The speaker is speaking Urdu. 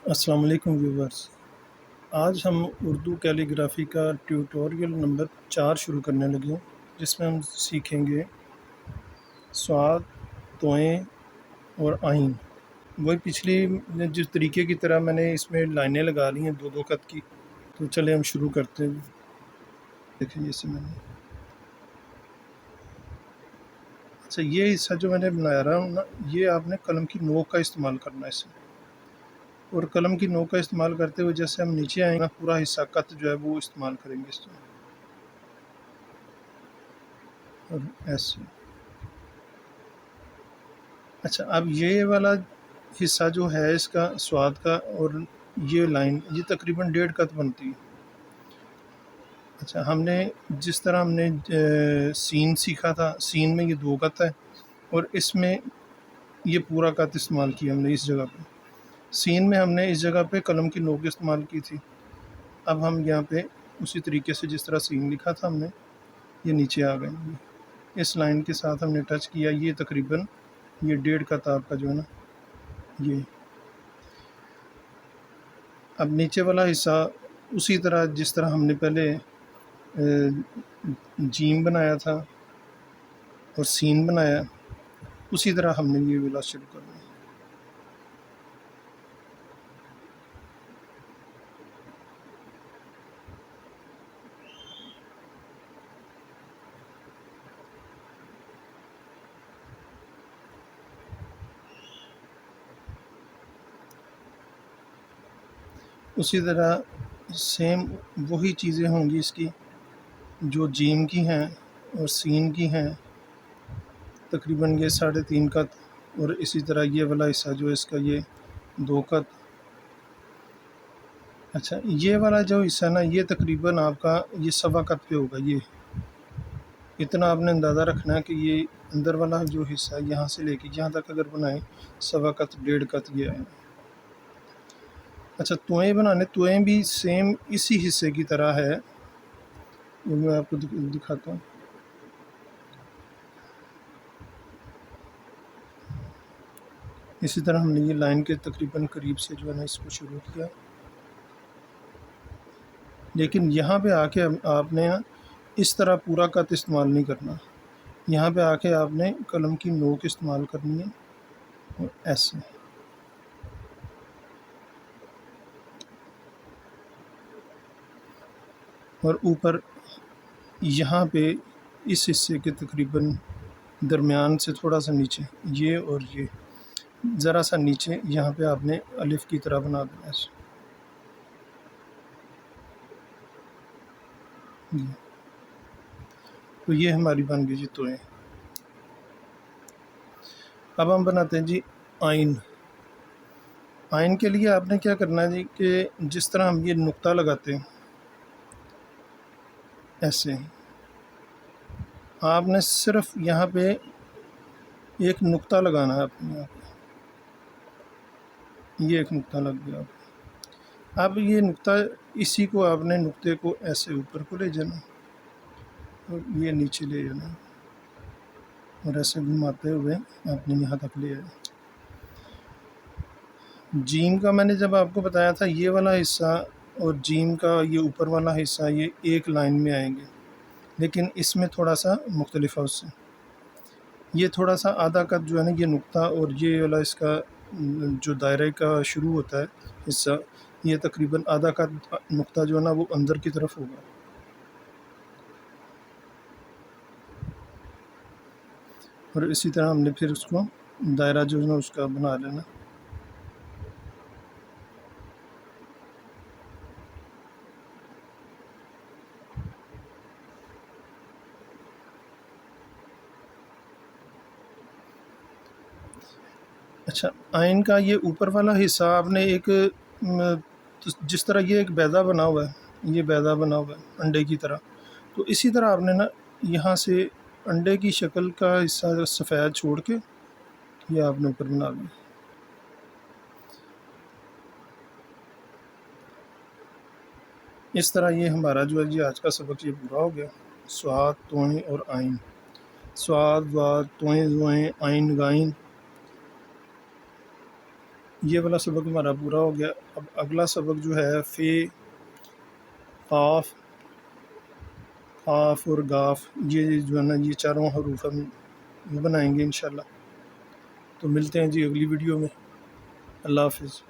السلام علیکم ویورز، آج ہم اردو کیلیگرافی کا ٹیوٹوریل نمبر 4 شروع کرنے لگے ہیں، جس میں ہم سیکھیں گے صاد، توئیں اور آئین۔ وہی پچھلی جس طریقے کی طرح میں نے اس میں لائنیں لگا لی ہیں دو دو خط کی، تو چلے ہم شروع کرتے ہیں۔ دیکھیں جیسے میں نے اچھا یہ حصہ جو میں نے بنا رہا ہوں نا، یہ آپ نے قلم کی نوک کا استعمال کرنا ہے اس میں، اور قلم کی نوک کا استعمال کرتے ہوئے جیسے ہم نیچے آئیں گا پورا حصہ قط جو ہے وہ استعمال کریں گے اس میں، اور ایسے۔ اچھا اب یہ والا حصہ جو ہے اس کا سواد کا، اور یہ لائن یہ تقریباً 1.5 قط بنتی ہے۔ اچھا ہم نے جس طرح ہم نے سین سیکھا تھا، سین میں یہ 2 قط ہے، اور اس میں یہ پورا قط استعمال کیا ہم نے اس جگہ پہ۔ سین میں ہم نے اس جگہ پہ قلم کی نوک استعمال کی تھی، اب ہم یہاں پہ اسی طریقے سے جس طرح سین لکھا تھا ہم نے، یہ نیچے آ گئے، اس لائن کے ساتھ ہم نے ٹچ کیا، یہ تقریباً یہ 1.5 قط آپ کا جو ہے نا یہ۔ اب نیچے والا حصہ اسی طرح جس طرح ہم نے پہلے جیم بنایا تھا اور سین بنایا، اسی طرح ہم نے یہ والا شروع کرنا ہے۔ اسی طرح سیم وہی چیزیں ہوں گی اس کی جو جیم کی ہیں اور سین کی ہیں، تقریباً یہ 3.5 قط، اور اسی طرح یہ والا حصہ جو ہے اس کا یہ 2 قط۔ اچھا یہ والا جو حصہ نا یہ تقریباً آپ کا یہ 1.25 قط پہ ہوگا، یہ اتنا آپ نے اندازہ رکھنا ہے کہ یہ اندر والا جو حصہ ہے یہاں سے لے کے یہاں تک اگر بنائیں 1.25 قط 1.5 قط یہ ہے۔ اچھا توئیں بنانے، توئیں بھی سیم اسی حصے کی طرح ہے، وہ میں آپ کو دکھاتا ہوں۔ اسی طرح ہم نے یہ لائن کے تقریباً قریب سے جو ہے نا اس کو شروع کیا، لیکن یہاں پہ آ کے آپ نے نا اس طرح پورا قط استعمال نہیں کرنا، یہاں پہ آ کے آپ نے قلم کی نوک استعمال کرنی ہے، اور ایسے۔ اور اوپر یہاں پہ اس حصے کے تقریباً درمیان سے تھوڑا سا نیچے یہ اور یہ ذرا سا نیچے یہاں پہ آپ نے الف کی طرح بنا دینا ہے جی۔ تو یہ ہماری بن گئی جی توئیں۔ اب ہم بناتے ہیں جی آئین۔ آئین کے لیے آپ نے کیا کرنا ہے جی کہ جس طرح ہم یہ نقطہ لگاتے ہیں ایسے، آپ نے صرف یہاں پہ ایک نقطہ لگانا ہے اپنے یہاں پہ، یہ ایک نقطہ لگ گیا۔ اب یہ نقطہ اسی کو آپ نے نقطے کو ایسے اوپر کو لے جانا اور یہ نیچے لے جانا، اور ایسے گھماتے ہوئے آپ نے یہاں تک لے آئے۔ جیم کا میں نے جب آپ کو بتایا تھا یہ والا حصہ اور جیم کا یہ اوپر والا حصہ یہ ایک لائن میں آئیں گے، لیکن اس میں تھوڑا سا مختلف ہے اس سے۔ یہ تھوڑا سا آدھا قط جو ہے نا یہ نقطہ، اور یہ والا اس کا جو دائرے کا شروع ہوتا ہے حصہ، یہ تقریباً آدھا قط نقطہ جو ہے نا وہ اندر کی طرف ہوگا، اور اسی طرح ہم نے پھر اس کو دائرہ جو ہے نا اس کا بنا لینا۔ اچھا آئین کا یہ اوپر والا حصہ آپ نے ایک جس طرح یہ ایک بیضہ بنا ہوا ہے، یہ بیضہ بنا ہوا ہے انڈے کی طرح، تو اسی طرح آپ نے نا یہاں سے انڈے کی شکل کا حصہ سفید چھوڑ کے یہ آپ نے اوپر بنا لیا۔ اس طرح یہ ہمارا جو ہے جی آج کا سبق یہ پورا ہو گیا۔ صاد، توئیں اور آئین، صاد، واد، توئیں، زوئیں، آئین، غائن۔ یہ والا سبق ہمارا پورا ہو گیا. اب اگلا سبق جو ہے فے، قاف، قاف اور گاف، یہ جو ہے نا یہ چاروں حروف ہم بنائیں گے انشاءاللہ. تو ملتے ہیں جی اگلی ویڈیو میں. اللہ حافظ.